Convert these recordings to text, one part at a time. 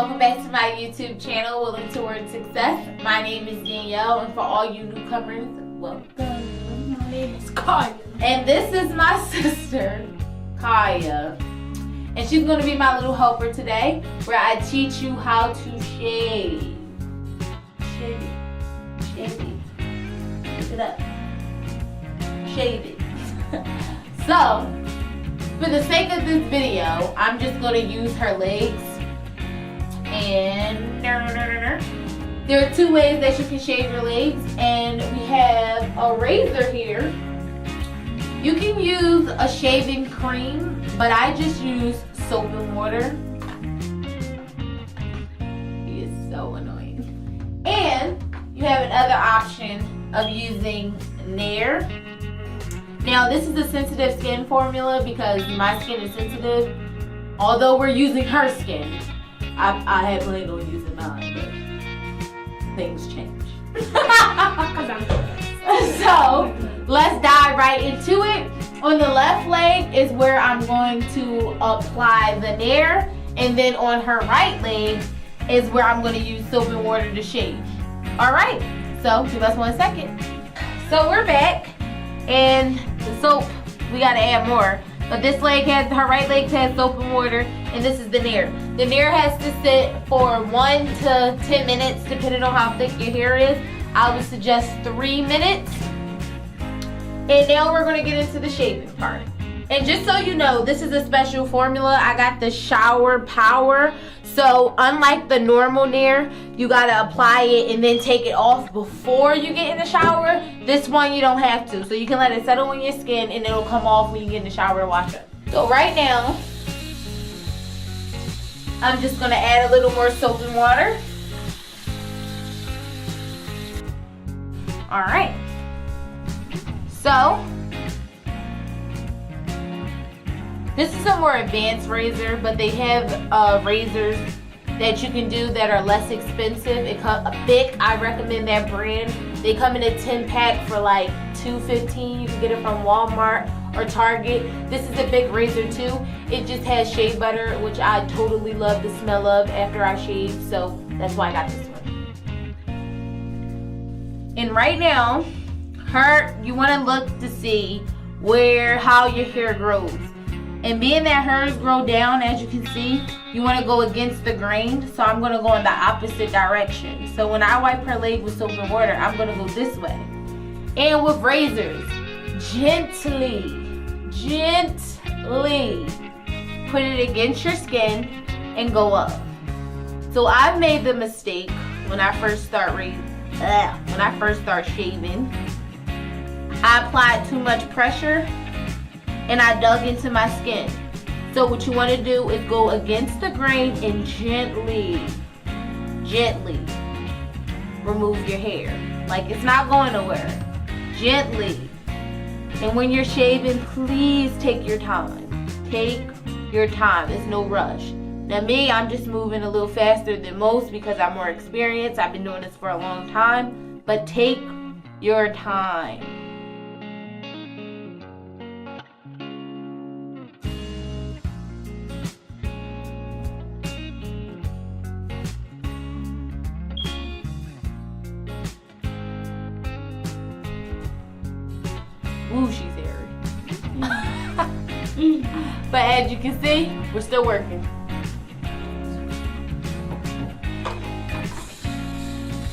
welcome back to my YouTube channel, Willing Towards Success. My name is Danielle, and for all you newcomers, welcome. My name is Kyah. And this is my sister, Kyah. And she's going to be my little helper today, where I teach you how to shave. Shave it. Shave it. Lift it up. Shave it. So, for the sake of this video, I'm just going to use her legs. And there are two ways that you can shave your legs. And we have a razor here. You can use a shaving cream, but I just use soap and water. He is so annoying. And you have another option of using Nair. Now this is a sensitive skin formula because my skin is sensitive. Although we're using her skin, I had planned on using mine, but things change. So let's dive right into it. On the left leg is where I'm going to apply the Nair, and then on her right leg is where I'm going to use soap and water to shave. All right, so give us 1 second. So we're back, and the soap, we got to add more. But this leg has, her right leg has soap and water, and this is the Nair. The Nair has to sit for 1 to 10 minutes, depending on how thick your hair is. I would suggest 3 minutes. And now we're gonna get into the shaving part. And just so you know, this is a special formula. I got the shower power. So unlike the normal Nair, you gotta apply it and then take it off before you get in the shower. This one you don't have to. So you can let it settle on your skin and it'll come off when you get in the shower and wash it. So right now, I'm just gonna add a little more soap and water. All right. So, this is a more advanced razor, but they have razors that you can do that are less expensive. Bic, I recommend that brand. They come in a 10-pack for like $2.15. You can get it from Walmart or Target. This is a big razor too. It just has shea butter, which I totally love the smell of after I shave, so that's why I got this one. And right now, you want to look to see how your hair grows. And being that hers grow down, as you can see, you want to go against the grain. So I'm going to go in the opposite direction. So when I wipe her leg with soap and water, I'm going to go this way. And with razors, gently put it against your skin and go up. So I've made the mistake when I first start shaving. I applied too much pressure and I dug into my skin. So what you want to do is go against the grain and gently remove your hair. Like it's not going nowhere. Gently. And when you're shaving, please take your time. Take your time. There's no rush. Now me, I'm just moving a little faster than most because I'm more experienced. I've been doing this for a long time. But take your time. Ooh, she's hairy. But as you can see, we're still working.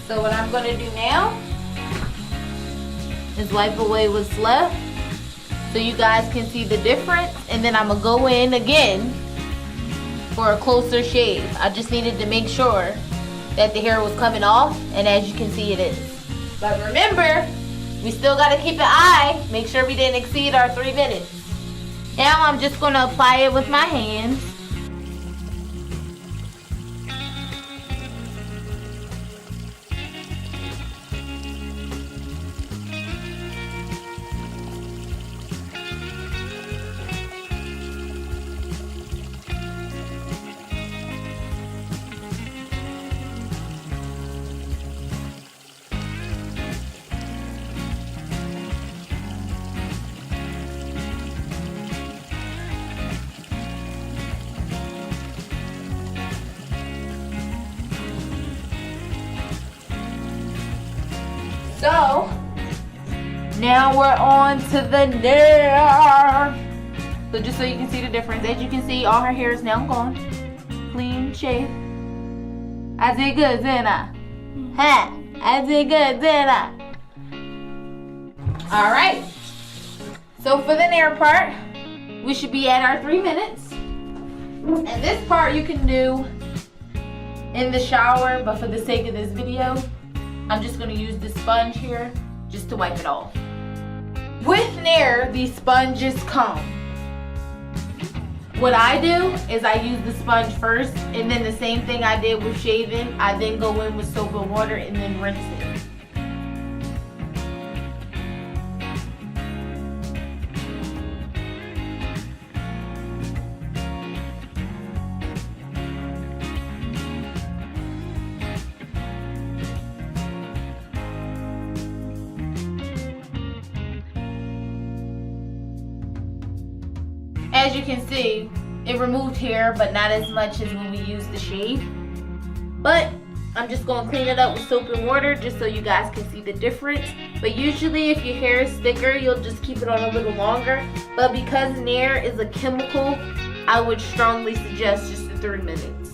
So what I'm gonna do now is wipe away what's left so you guys can see the difference, and then I'm gonna go in again for a closer shave. I just needed to make sure that the hair was coming off, and as you can see, it is. But remember, we still got to keep an eye, make sure we didn't exceed our 3 minutes. Now I'm just going to apply it with my hands. So now we're on to the nair. So just so you can see the difference, as you can see, all her hair is now gone. Clean shave. I did good, didn't I? Huh? I did good, didn't I? Alright. So for the nair part, we should be at our 3 minutes. And this part you can do in the shower, but for the sake of this video, I'm just going to use the sponge here just to wipe it off. With nair, these sponges come. What I do is I use the sponge first, and then the same thing I did with shaving, I then go in with soap and water and then rinse it. As you can see, it removed hair, but not as much as when we used the shave. But I'm just going to clean it up with soap and water just so you guys can see the difference. But usually if your hair is thicker, you'll just keep it on a little longer. But because nair is a chemical, I would strongly suggest just the 3 minutes.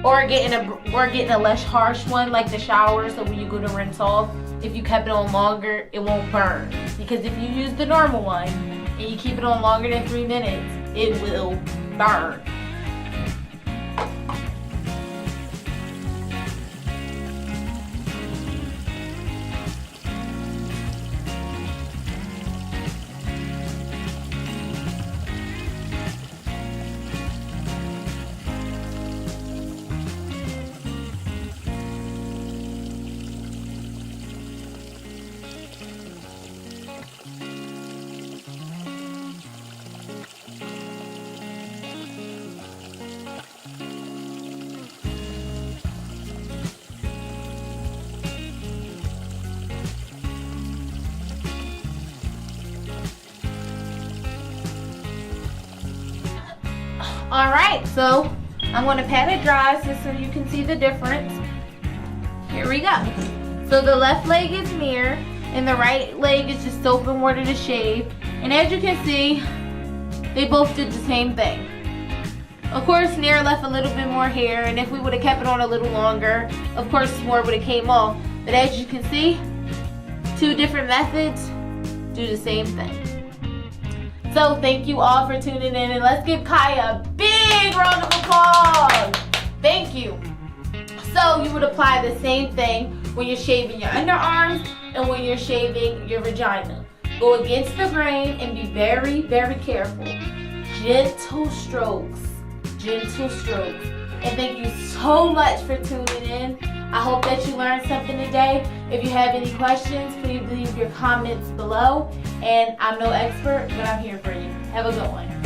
Or getting a less harsh one like the shower, so when you go to rinse off, if you kept it on longer, it won't burn. Because if you use the normal one, and you keep it on longer than 3 minutes, it will burn. Alright, so I'm going to pat it dry so you can see the difference. Here we go. So the left leg is nair and the right leg is just soap and water to shave. And as you can see, they both did the same thing. Of course, nair left a little bit more hair, and if we would have kept it on a little longer, of course more would have came off. But as you can see, 2 different methods do the same thing. So thank you all for tuning in, and let's give Kyah a big round of applause. Thank you. So you would apply the same thing when you're shaving your underarms and when you're shaving your vagina. Go against the grain and be very, very careful. Gentle strokes. Gentle strokes. And thank you so much for tuning in. I hope that you learned something today. If you have any questions, please leave your comments below. And I'm no expert, but I'm here for you. Have a good one.